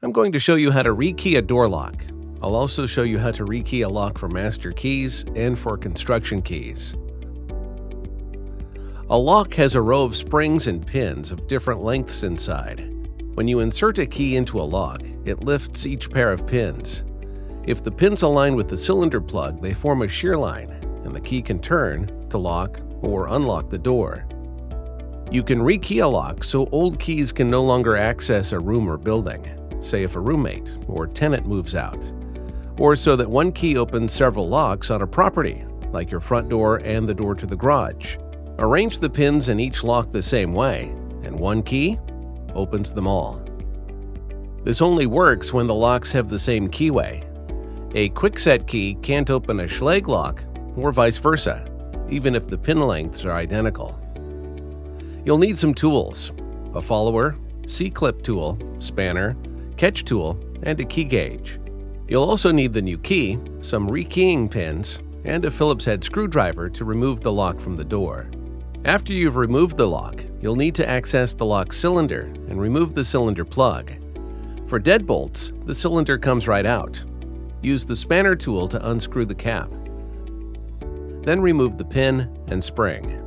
I'm going to show you how to rekey a door lock. I'll also show you how to rekey a lock for master keys and for construction keys. A lock has a row of springs and pins of different lengths inside. When you insert a key into a lock, it lifts each pair of pins. If the pins align with the cylinder plug, they form a shear line, and the key can turn to lock or unlock the door. You can rekey a lock so old keys can no longer access a room or building, say if a roommate or tenant moves out, or so that one key opens several locks on a property, like your front door and the door to the garage. Arrange the pins in each lock the same way, and one key opens them all. This only works when the locks have the same keyway. A quickset key can't open a Schlage lock, or vice versa, even if the pin lengths are identical. You'll need some tools: a follower, C-clip tool, spanner, catch tool, and a key gauge. You'll also need the new key, some rekeying pins, and a Phillips head screwdriver to remove the lock from the door. After you've removed the lock, you'll need to access the lock cylinder and remove the cylinder plug. For deadbolts, the cylinder comes right out. Use the spanner tool to unscrew the cap. Then remove the pin and spring.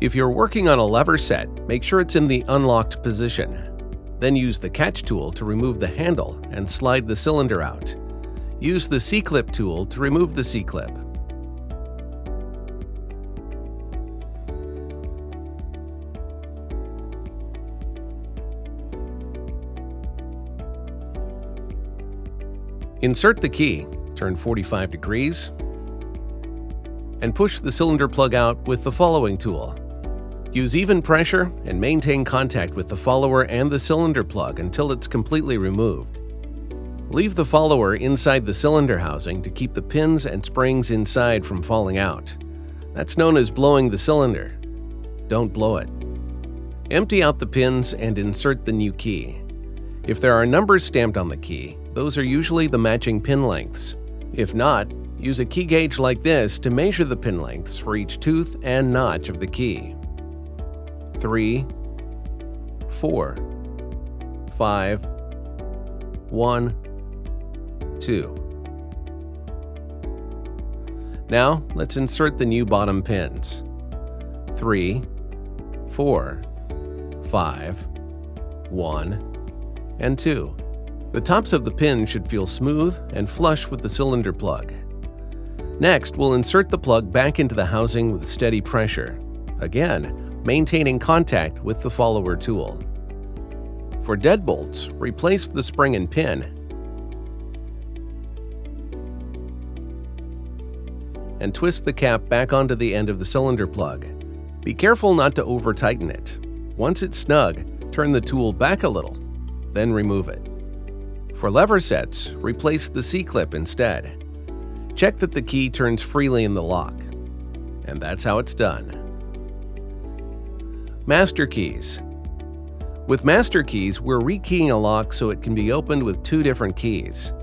If you're working on a lever set, make sure it's in the unlocked position. Then use the catch tool to remove the handle and slide the cylinder out. Use the C-clip tool to remove the C-clip. Insert the key, turn 45 degrees, and push the cylinder plug out with the following tool. Use even pressure and maintain contact with the follower and the cylinder plug until it's completely removed. Leave the follower inside the cylinder housing to keep the pins and springs inside from falling out. That's known as blowing the cylinder. Don't blow it. Empty out the pins and insert the new key. If there are numbers stamped on the key, those are usually the matching pin lengths. If not, use a key gauge like this to measure the pin lengths for each tooth and notch of the key. 3, 4, 5, 1, 2. Now, let's insert the new bottom pins. 3, 4, 5, 1, and 2. The tops of the pins should feel smooth and flush with the cylinder plug. Next, we'll insert the plug back into the housing with steady pressure, again, maintaining contact with the follower tool. For deadbolts, replace the spring and pin, and twist the cap back onto the end of the cylinder plug. Be careful not to over-tighten it. Once it's snug, turn the tool back a little, then remove it. For lever sets, replace the C-clip instead. Check that the key turns freely in the lock. And that's how it's done. Master keys. With master keys, we're rekeying a lock so it can be opened with two different keys.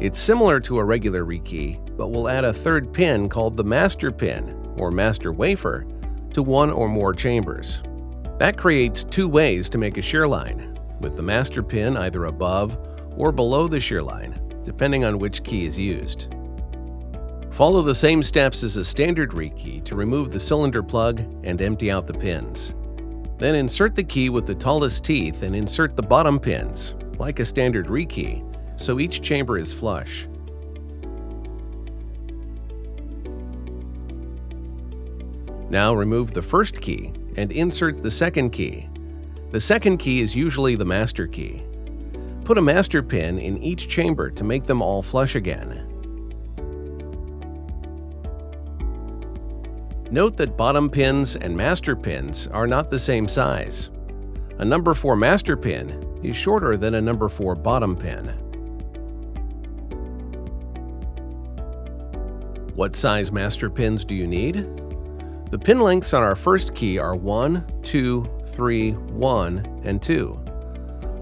It's similar to a regular rekey, but we'll add a third pin called the master pin, or master wafer, to one or more chambers. That creates two ways to make a shear line, with the master pin either above or below the shear line, depending on which key is used. Follow the same steps as a standard rekey to remove the cylinder plug and empty out the pins. Then insert the key with the tallest teeth and insert the bottom pins, like a standard rekey, so each chamber is flush. Now remove the first key and insert the second key. The second key is usually the master key. Put a master pin in each chamber to make them all flush again. Note that bottom pins and master pins are not the same size. A number 4 master pin is shorter than a number 4 bottom pin. What size master pins do you need? The pin lengths on our first key are 1, 2, 3, 1, and 2.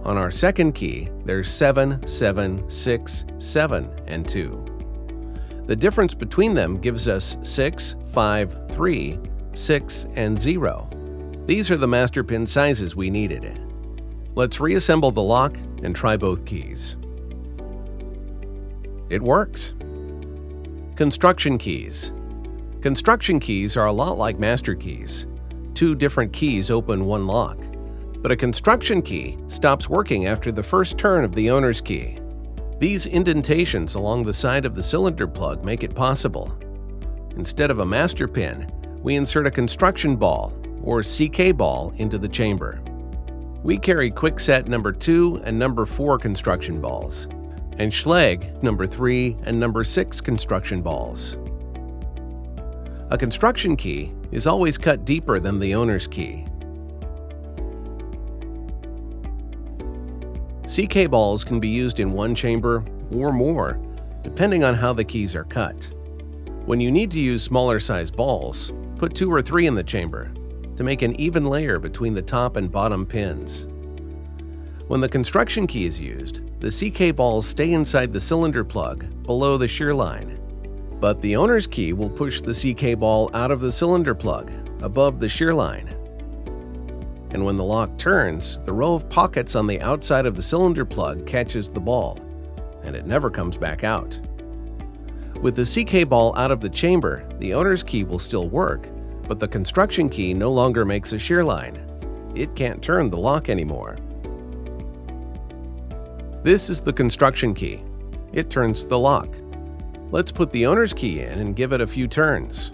On our second key, there's 7, 7, 6, 7, and 2. The difference between them gives us 6, 5, 3, 6, and 0. These are the master pin sizes we needed. Let's reassemble the lock and try both keys. It works. Construction keys. Construction keys are a lot like master keys. Two different keys open one lock. But a construction key stops working after the first turn of the owner's key. These indentations along the side of the cylinder plug make it possible. Instead of a master pin, we insert a construction ball, or CK ball, into the chamber. We carry quickset number 2 and number 4 construction balls, and Schlage number 3 and number 6 construction balls. A construction key is always cut deeper than the owner's key. CK balls can be used in one chamber or more, depending on how the keys are cut. When you need to use smaller size balls, put 2 or 3 in the chamber to make an even layer between the top and bottom pins. When the construction key is used, the CK balls stay inside the cylinder plug below the shear line. But the owner's key will push the CK ball out of the cylinder plug above the shear line. And when the lock turns, the row of pockets on the outside of the cylinder plug catches the ball, and it never comes back out. With the CK ball out of the chamber, the owner's key will still work, but the construction key no longer makes a shear line. It can't turn the lock anymore. This is the construction key. It turns the lock. Let's put the owner's key in and give it a few turns.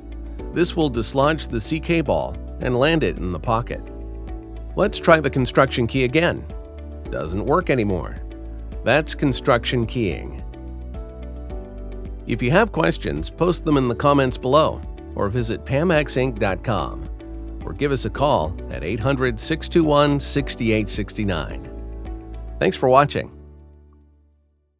This will dislodge the CK ball and land it in the pocket. Let's try the construction key again. Doesn't work anymore. That's construction keying. If you have questions, post them in the comments below or visit PamexInc.com or give us a call at 800-621-6869. Thanks for watching.